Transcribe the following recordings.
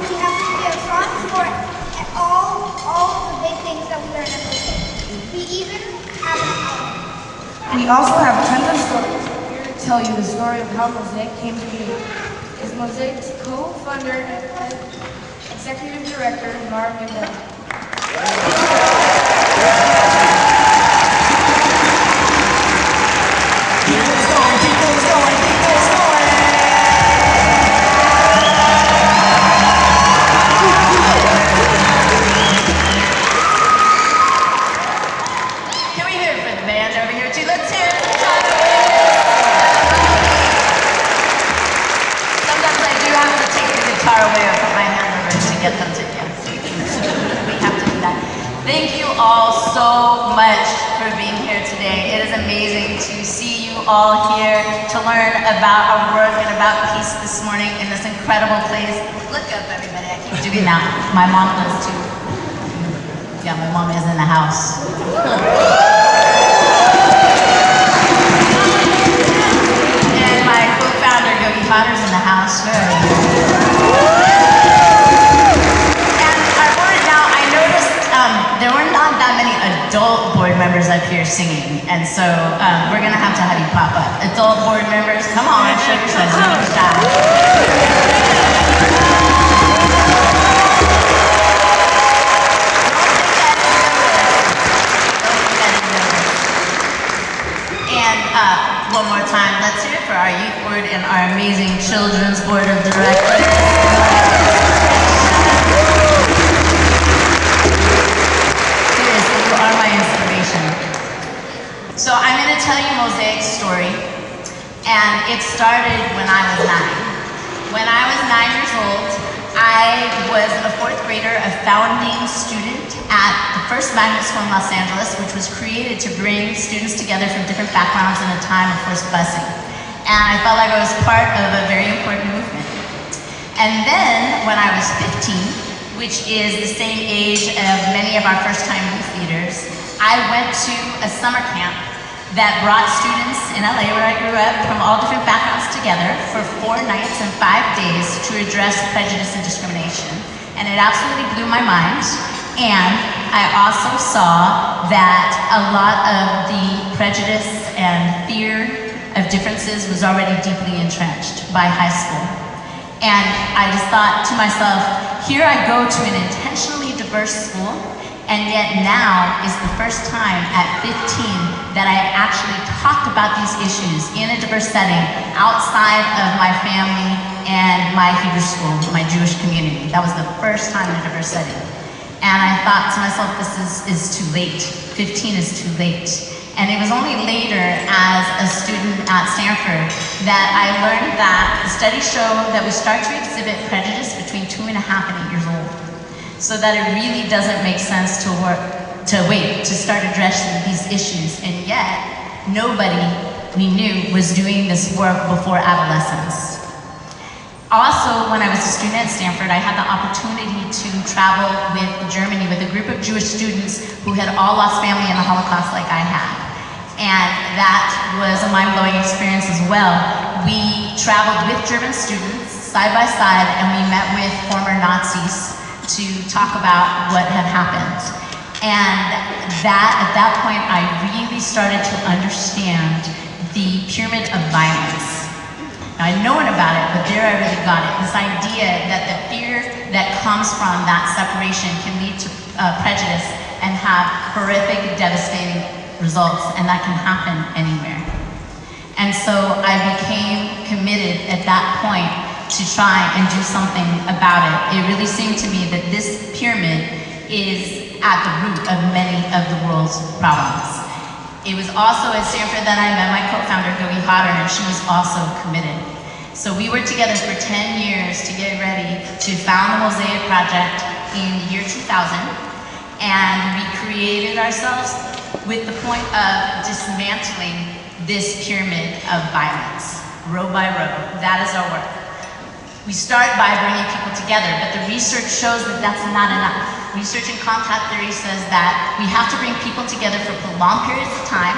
we have songs for all of the big things that we learn at Mosaic. We even have an album. We also have tons of stories. We're here to tell you the story of how Mosaic came to be. Is Mosaic's co-founder and executive director, Lara Mendel. Thank you all so much for being here today. It is amazing to see you all here to learn about our work and about peace this morning in this incredible place. Look up, everybody. I keep doing that. My mom does too. Yeah, my mom is in the house. And my co-founder, Yogi Potter's in the house. There were not that many adult board members up here singing, and so we're gonna have you pop up. Adult board members, come on, show yourselves, don't be shy. And one more time, let's hear it for our youth board and our amazing children's board of directors. So I'm going to tell you Mosaic's story, and it started when I was 9. When I was 9 years old, I was a 4th grader, a founding student at the first magnet school in Los Angeles, which was created to bring students together from different backgrounds in a time of forced busing. And I felt like I was part of a very important movement. And then, when I was 15, which is the same age of many of our first-time youth leaders, I went to a summer camp that brought students in LA, where I grew up, from all different backgrounds together for 4 nights and 5 days to address prejudice and discrimination. And it absolutely blew my mind. And I also saw that a lot of the prejudice and fear of differences was already deeply entrenched by high school. And I just thought to myself, here I go to an intentionally diverse school, and yet now is the first time at 15 that I actually talked about these issues in a diverse setting outside of my family and my Hebrew school, my Jewish community. That was the first time in a diverse setting. And I thought to myself, this is too late. 15 is too late. And it was only later, as a student at Stanford, that I learned that the studies show that we start to exhibit prejudice between 2.5 and 8 years old. So that it really doesn't make sense to wait to start addressing these issues. And yet, nobody we knew was doing this work before adolescence. Also, when I was a student at Stanford, I had the opportunity to travel with Germany with a group of Jewish students who had all lost family in the Holocaust like I had. And that was a mind-blowing experience as well. We traveled with German students side by side, and we met with former Nazis to talk about what had happened. And at that point, I really started to understand the pyramid of violence. Now, I'd known about it, but there I really got it. This idea that the fear that comes from that separation can lead to prejudice and have horrific, devastating results, and that can happen anywhere. And so I became committed at that point to try and do something about it. It really seemed to me that this pyramid is at the root of many of the world's problems. It was also at Stanford that I met my co-founder, Yogi Potter, and she was also committed. So we worked together for 10 years to get ready to found the Mosaic Project in the year 2000, and we created ourselves with the point of dismantling this pyramid of violence, row by row. That is our work. We start by bringing people together, but the research shows that that's not enough. Research in contact theory says that we have to bring people together for prolonged periods of time.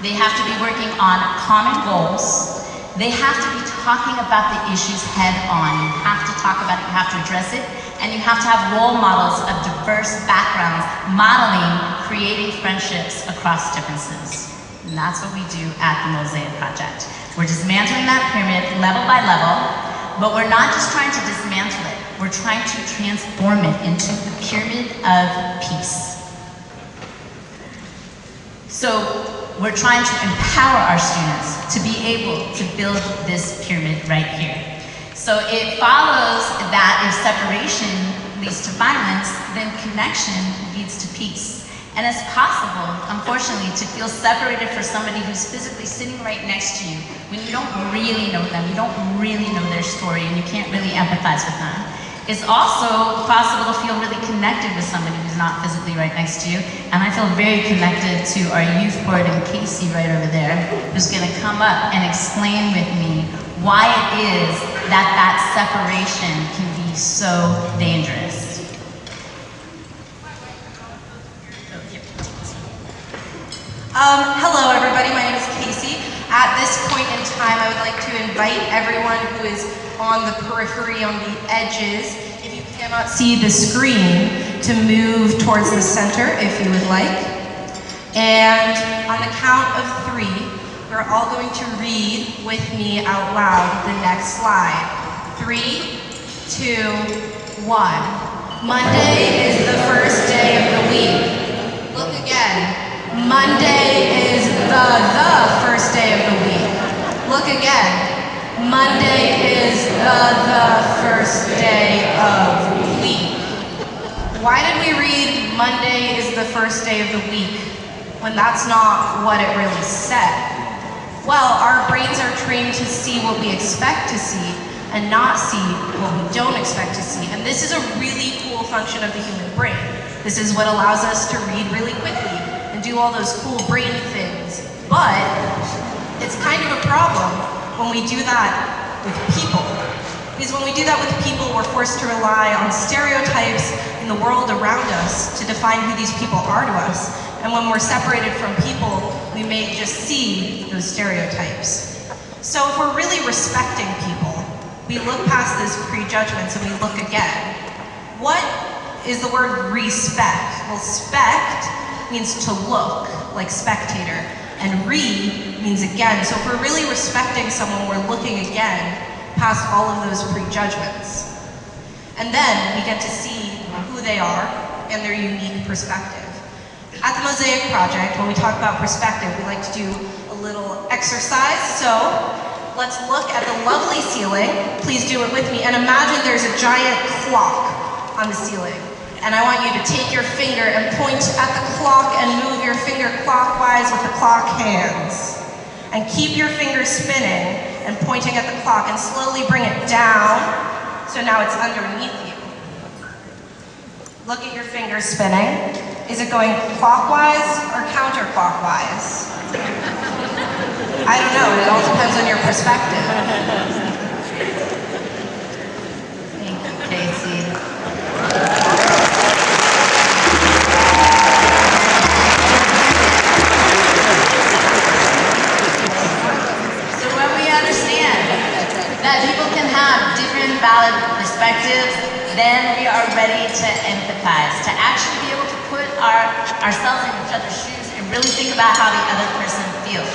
They have to be working on common goals, they have to be talking about the issues head on. You have to talk about it, you have to address it, and you have to have role models of diverse backgrounds, modeling, creating friendships across differences. And that's what we do at the Mosaic Project. We're dismantling that pyramid level by level, but we're not just trying to dismantle it, we're trying to transform it into the pyramid of peace. So we're trying to empower our students to be able to build this pyramid right here. So it follows that if separation leads to violence, then connection leads to peace. And it's possible, unfortunately, to feel separated from somebody who's physically sitting right next to you when you don't really know them, you don't really know their story, and you can't really empathize with them. It's also possible to feel really connected with somebody who's not physically right next to you, and I feel very connected to our youth board and Casey right over there, who's gonna come up and explain with me why it is that that separation can be so dangerous. Hello everybody, my name is Casey. At this point in time, I would like to invite everyone who is on the periphery, on the edges, if you cannot see the screen, to move towards the center if you would like. And on the count of 3, we're all going to read with me out loud the next slide. 3, 2, 1. Monday is the first day of the week. Look again. Monday is the first day of the week. Look again. Monday is the first day of the week. Why did we read Monday is the first day of the week when that's not what it really said? Well, our brains are trained to see what we expect to see and not see what we don't expect to see. And this is a really cool function of the human brain. This is what allows us to read really quickly and do all those cool brain things. But it's kind of a problem when we do that with people. Because when we do that with people, we're forced to rely on stereotypes in the world around us to define who these people are to us. And when we're separated from people, we may just see those stereotypes. So if we're really respecting people, we look past those prejudgments and we look again. What is the word respect? Well, spect means to look, like spectator, and means again. So if we're really respecting someone, we're looking again past all of those prejudgments. And then we get to see who they are and their unique perspective. At the Mosaic Project, when we talk about perspective, we like to do a little exercise. So let's look at the lovely ceiling. Please do it with me. And imagine there's a giant clock on the ceiling. And I want you to take your finger and point at the clock and move your finger clockwise with the clock hands. And keep your finger spinning and pointing at the clock and slowly bring it down so now it's underneath you. Look at your finger spinning. Is it going clockwise or counterclockwise? I don't know, it all depends on your perspective. Thank you, Casey. That people can have different valid perspectives, then we are ready to empathize, to actually be able to put ourselves in each other's shoes and really think about how the other person feels.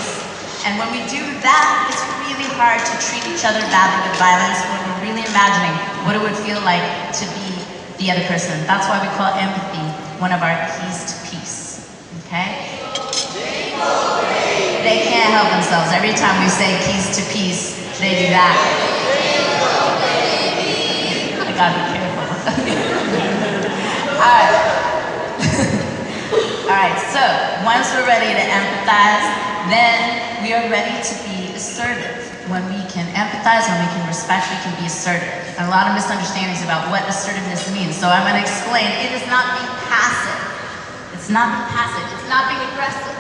And when we do that, it's really hard to treat each other badly with violence when we're really imagining what it would feel like to be the other person. That's why we call empathy one of our keys to peace, okay? They can't help themselves. Every time we say keys to peace, they do that. I gotta be careful. Alright, so once we're ready to empathize, then we are ready to be assertive. When we can empathize, when we can respect, we can be assertive. And a lot of misunderstandings about what assertiveness means. So I'm gonna explain, it is not being passive. It's not being passive, it's not being aggressive.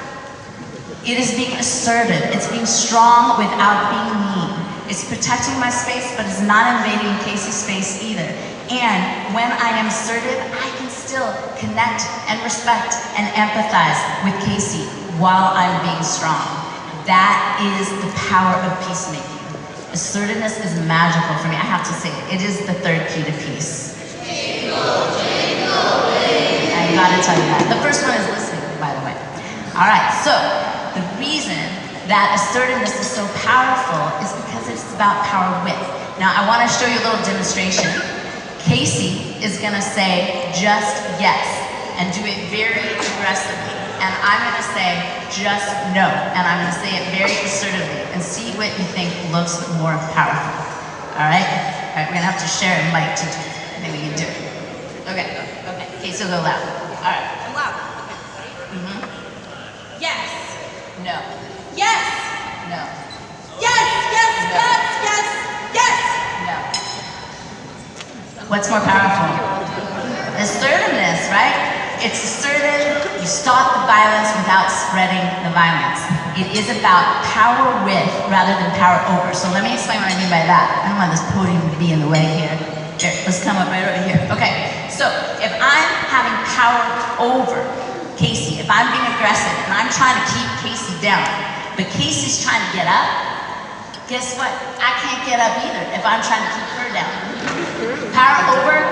It is being assertive, it's being strong without being mean. It's protecting my space, but it's not invading Casey's space either. And when I am assertive, I can still connect and respect and empathize with Casey while I'm being strong. That is the power of peacemaking. Assertiveness is magical for me. I have to say it. It is the third key to peace. I gotta tell you that. The first one is listening, by the way. All right, so the reason that assertiveness is so powerful is because it's about power with. Now, I want to show you a little demonstration. Casey is going to say just yes and do it very aggressively. And I'm going to say just no. And I'm going to say it very assertively and see what you think looks more powerful. All right? All right, we're going to have to share a mic to do it. I think we can do it. Okay, okay. Casey will go loud. All right. I'm loud. Mm-hmm. Yes. No. Yes. No. Yes. Yes. No. Yes. Yes. Yes. No. What's more powerful? Assertiveness, right? It's assertive, you stop the violence without spreading the violence. It is about power with rather than power over. So let me explain what I mean by that. I don't want this podium to be in the way here. Here, let's come up right over here. Okay, so if I'm having power over Casey, if I'm being aggressive and I'm trying to keep Casey down, but Casey's trying to get up, guess what? I can't get up either if I'm trying to keep her down. Power over,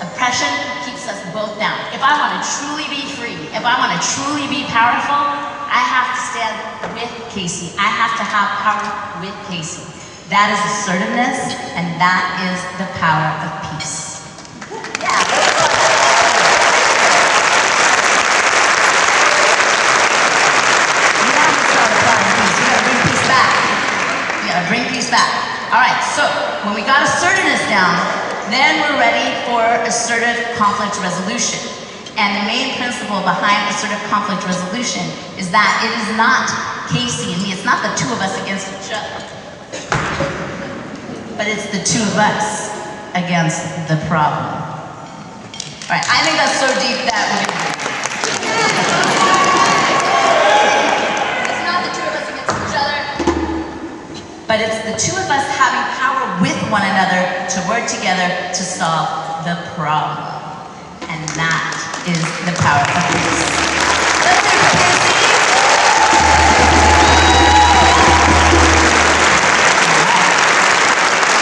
oppression keeps us both down. If I want to truly be free, if I want to truly be powerful, I have to stand with Casey. I have to have power with Casey. That is assertiveness, and that is the power of peace. Yeah. You have to start applying peace. You gotta bring peace back. You gotta bring peace back. All right, so when we got assertiveness down, then we're ready for assertive conflict resolution. And the main principle behind assertive conflict resolution is that it is not Casey and me, it's not the two of us against each other, but it's the two of us against the problem. All right, I think that's so deep that we're gonna it's not the two of us against each other, but it's the two of us having power with one another to work together to solve the problem. And that is the power of peace. Let's do it, Casey.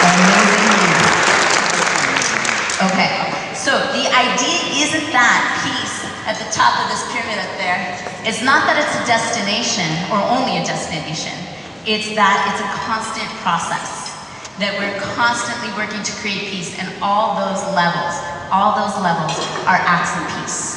Amazing. Okay, so the idea isn't that peace at the top of this pyramid up there. It's not that it's a destination or only a destination. It's that it's a constant process. That we're constantly working to create peace, and all those levels are acts of peace.